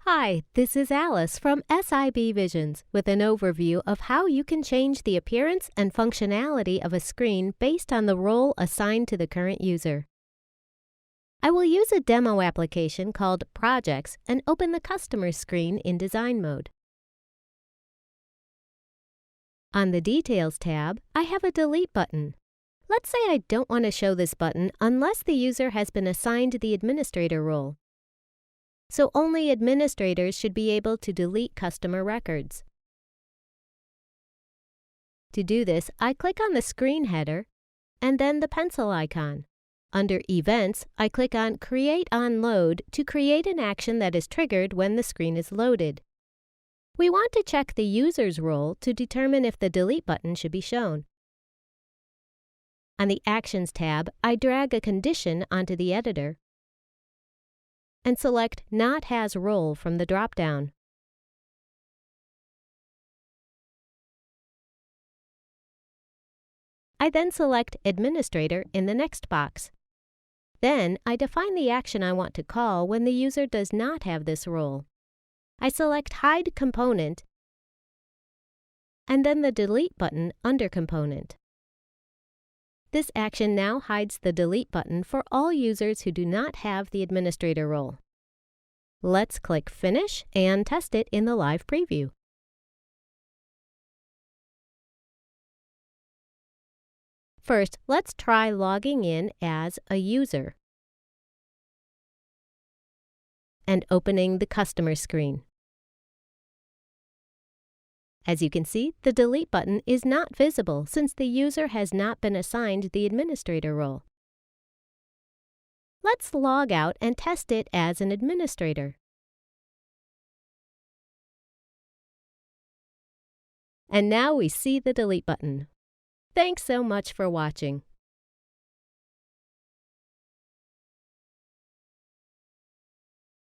Hi, this is Alice from SIB Visions with an overview of how you can change the appearance and functionality of a screen based on the role assigned to the current user. I will use a demo application called Projects and open the Customer screen in Design mode. On the Details tab, I have a Delete button. Let's say I don't want to show this button unless the user has been assigned the administrator role. So only administrators should be able to delete customer records. To do this, I click on the screen header and then the pencil icon. Under Events, I click on Create on Load to create an action that is triggered when the screen is loaded. We want to check the user's role to determine if the Delete button should be shown. On the Actions tab, I drag a condition onto the editor and select Not Has Role from the drop-down. I then select Administrator in the next box. Then I define the action I want to call when the user does not have this role. I select Hide Component and then the Delete button under Component. This action now hides the Delete button for all users who do not have the administrator role. Let's click Finish and test it in the live preview. First, let's try logging in as a user and opening the Customer screen. As you can see, the Delete button is not visible since the user has not been assigned the administrator role. Let's log out and test it as an administrator. And now we see the Delete button. Thanks so much for watching.